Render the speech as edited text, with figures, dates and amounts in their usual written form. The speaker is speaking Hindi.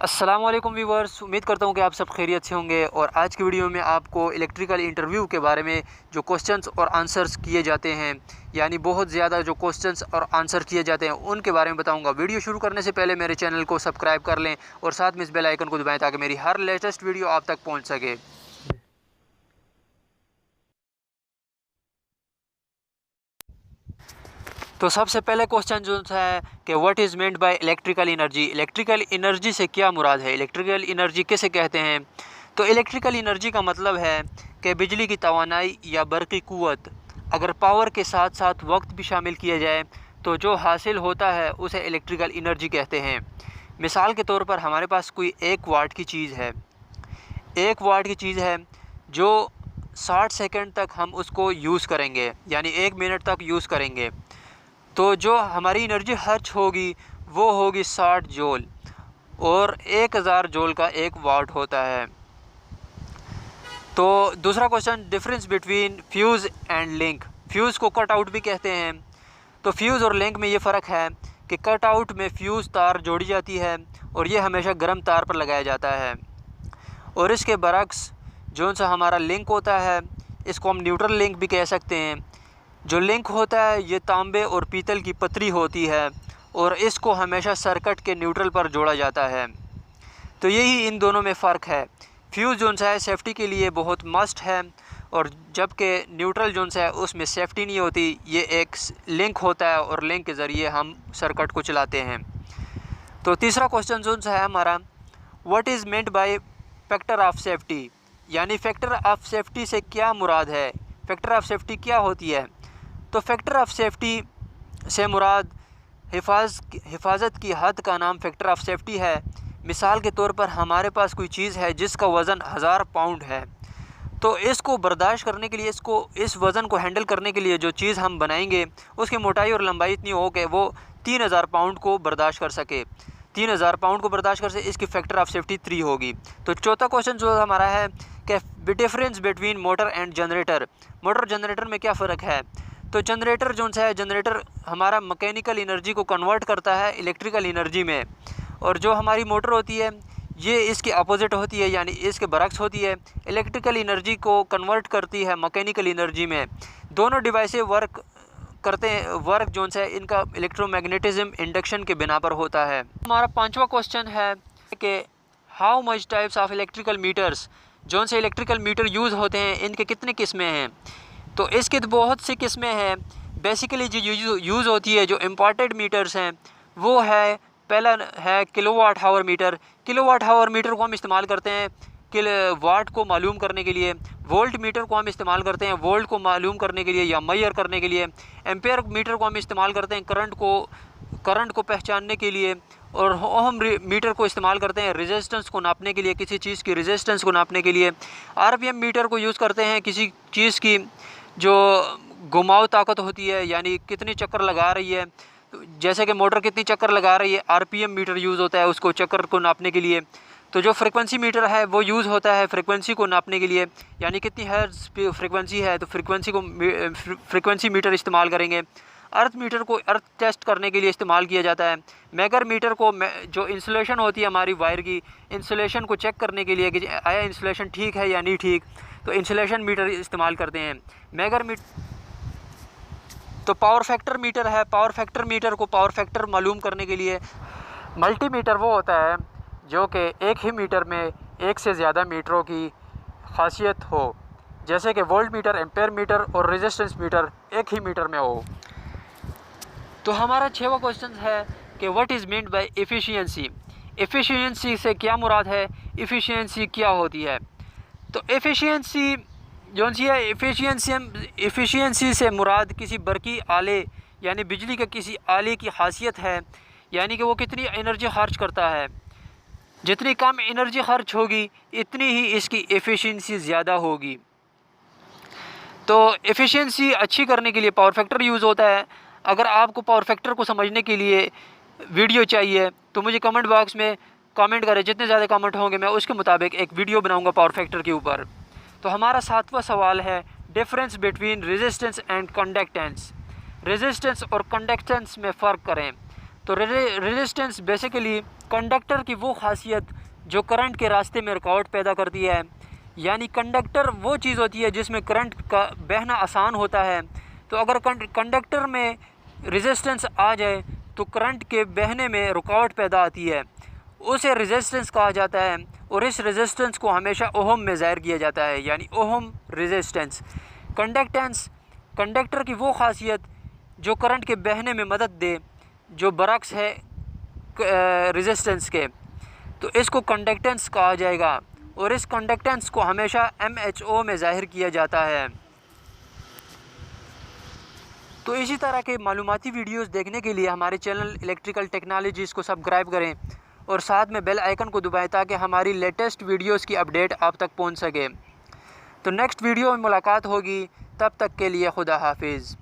अस्सलाम वालेकुम व्यूवर्स, उम्मीद करता हूँ कि आप सब खैरियत से होंगे। और आज की वीडियो में आपको इलेक्ट्रिकल इंटरव्यू के बारे में जो क्वेश्चंस और आंसर्स किए जाते हैं, यानी बहुत ज़्यादा जो क्वेश्चंस और आंसर किए जाते हैं उनके बारे में बताऊँगा। वीडियो शुरू करने से पहले मेरे चैनल को सब्सक्राइब कर लें और साथ में इस बेल आइकन को दबाएँ ताकि मेरी हर लेटेस्ट वीडियो आप तक पहुँच सके। तो सबसे पहले क्वेश्चन जो है कि what is meant by electrical energy. Electrical energy से क्या मुराद है, इलेक्ट्रिकल एनर्जी किसे कहते हैं। तो इलेक्ट्रिकल एनर्जी का मतलब है कि बिजली की तवानाई या बरक़ी क़ुव्वत, अगर पावर के साथ साथ वक्त भी शामिल किया जाए तो जो हासिल होता है उसे इलेक्ट्रिकल एनर्जी कहते हैं। मिसाल के तौर पर हमारे पास कोई 1 वाट की चीज़ है, 1 वाट की चीज़ है जो 60 सेकंड तक हम उसको यूज़ करेंगे, यानी 1 मिनट तक यूज़ करेंगे, तो जो हमारी एनर्जी खर्च होगी वो होगी 60 जूल, और 1000 जूल का 1 वाट होता है। तो दूसरा question, difference between fuse and link. Fuse को कट आउट भी कहते हैं। तो फ्यूज़ और लिंक में ये फ़र्क है कि कट आउट में फ्यूज़ तार जोड़ी जाती है और ये हमेशा गर्म तार पर लगाया जाता है, और इसके बरक्स जो सा हमारा लिंक होता है इसको हम न्यूट्रल लिंक भी कह सकते हैं। जो लिंक होता है ये तांबे और पीतल की पतरी होती है और इसको हमेशा सर्किट के न्यूट्रल पर जोड़ा जाता है। तो यही इन दोनों में फ़र्क है। फ्यूज़ जोन सा है सेफ्टी के लिए बहुत मस्ट है, और जबकि न्यूट्रल जोन सा है उसमें सेफ्टी नहीं होती, ये एक लिंक होता है और लिंक के ज़रिए हम सर्किट को चलाते हैं। तो तीसरा क्वेश्चन जोन सा है हमारा, what is meant by factor of safety, यानी फैक्टर ऑफ सेफ्टी से क्या मुराद है, फैक्टर ऑफ सेफ्टी क्या होती है। तो फैक्टर ऑफ सेफ्टी से मुराद हिफाजत की हद का नाम फैक्टर ऑफ सेफ्टी है। मिसाल के तौर पर हमारे पास कोई चीज़ है जिसका वज़न 1000 पाउंड है, तो इसको बर्दाश्त करने के लिए, इस वज़न को हैंडल करने के लिए जो चीज़ हम बनाएंगे उसकी मोटाई और लंबाई इतनी हो कि वो 3000 पाउंड को बर्दाश्त कर सके, 3000 पाउंड को बर्दाश्त कर सके, इसकी फैक्टर ऑफ सेफ्टी 3 होगी। तो चौथा क्वेश्चन जो हमारा है कि difference between motor and generator. Motor generator में क्या फ़र्क है। तो जनरेटर जो है, जनरेटर हमारा मैकेनिकल एनर्जी को कन्वर्ट करता है इलेक्ट्रिकल एनर्जी में, और जो हमारी मोटर होती है ये इसकी अपोजिट होती है, यानी इसके बरक्स होती है, इलेक्ट्रिकल एनर्जी को कन्वर्ट करती है मैकेनिकल एनर्जी में। दोनों डिवाइसें वर्क करते हैं, वर्क जो है इनका इलेक्ट्रोमैग्नेटिज्म इंडक्शन के बिना पर होता है। हमारा पांचवा क्वेश्चन है कि how much types of electrical meters, जो से इलेक्ट्रिकल मीटर यूज़ होते हैं इनके कितने किस्में हैं। तो इसकी तो बहुत सी किस्में हैं। बेसिकली जो यूज़ होती है, जो इम्पोर्टेड मीटर्स हैं वो है, पहला है kilowatt hour metre. Kilowatt hour metre को हम इस्तेमाल करते हैं वाट को मालूम करने के लिए। वोल्ट मीटर को हम इस्तेमाल करते हैं वोल्ट को मालूम करने के लिए या मेजर करने के लिए। एम्पेयर मीटर को हम इस्तेमाल करते हैं करंट को पहचानने के लिए। और ओहम मीटर को इस्तेमाल करते हैं रेजिस्टेंस को नापने के लिए, किसी चीज़ की रेजिस्टेंस को नापने के लिए। आरपीएम मीटर को यूज़ करते हैं किसी चीज़ की जो घुमाव ताकत होती है, यानी कितनी चक्कर लगा रही है, जैसे कि मोटर कितनी चक्कर लगा रही है, आरपीएम मीटर यूज़ होता है उसको चक्कर को नापने के लिए। तो जो फ्रीक्वेंसी मीटर है वो यूज़ होता है फ्रीक्वेंसी को नापने के लिए, यानी कितनी हर्ट्ज़ फ्रीक्वेंसी है तो फ्रीक्वेंसी मीटर इस्तेमाल करेंगे। अर्थ मीटर को अर्थ टेस्ट करने के लिए इस्तेमाल किया जाता है। मेगर मीटर को जो इंसुलेशन होती है हमारी वायर की, इंसुलेशन को चेक करने के लिए कि आया इंसुलेशन ठीक है या नहीं ठीक, तो इंसुलेशन मीटर इस्तेमाल करते हैं। मेगर मीटर तो पावर फैक्टर मीटर है, पावर फैक्टर मीटर को पावर फैक्टर मालूम करने के लिए। मल्टीमीटर वो होता है जो कि एक ही मीटर में एक से ज़्यादा मीटरों की खासियत हो, जैसे कि वोल्ट मीटर, एम्पेयर मीटर और रेजिस्टेंस मीटर एक ही मीटर में हो। तो हमारा 6वां क्वेश्चन है कि what is meant by efficiency. Efficiency से क्या मुराद है, एफिशिएंसी क्या होती है। तो एफिशिएंसी जो है, एफिशिएंसी से मुराद किसी बरकी आले यानी बिजली के किसी आले की खासियत है, यानी कि वो कितनी एनर्जी खर्च करता है। जितनी कम एनर्जी खर्च होगी इतनी ही इसकी एफिशिएंसी ज़्यादा होगी। तो एफिशिएंसी अच्छी करने के लिए पावर फैक्टर यूज़ होता है। अगर आपको पावर फैक्टर को समझने के लिए वीडियो चाहिए तो मुझे कमेंट बॉक्स में कमेंट करें, जितने ज़्यादा कमेंट होंगे मैं उसके मुताबिक एक वीडियो बनाऊंगा पावर फैक्टर के ऊपर। तो हमारा 7वां सवाल है, difference between resistance and conductance. Resistance और कंडक्टेंस में फ़र्क करें। तो रेजिस्टेंस बेसिकली कंडक्टर की वो खासियत जो करंट के रास्ते में रुकावट पैदा करती है, यानी कंडक्टर वो चीज़ होती है जिसमें करंट का बहना आसान होता है। तो अगर कंडक्टर में रेजिस्टेंस आ जाए तो करंट के बहने में रुकावट पैदा आती है, उसे रेजिस्टेंस कहा जाता है। और इस रेजिस्टेंस को हमेशा ओहम में ज़ाहिर किया जाता है, यानी ओहम रेजिस्टेंस। कंडक्टेंस कंडक्टर की वो खासियत जो करंट के बहने में मदद दे, जो बरक्स है रेजिस्टेंस के, तो इसको कंडक्टेंस कहा जाएगा। और इस कंडक्टेंस को हमेशा MHO में ज़ाहिर किया जाता है। तो इसी तरह के मालूमाती वीडियोस देखने के लिए हमारे चैनल इलेक्ट्रिकल टेक्नोलॉजीज़ को सब्सक्राइब करें और साथ में बेल आइकन को दबाएं ताकि हमारी लेटेस्ट वीडियोस की अपडेट आप तक पहुंच सके। तो नेक्स्ट वीडियो में मुलाकात होगी, तब तक के लिए खुदा हाफिज़।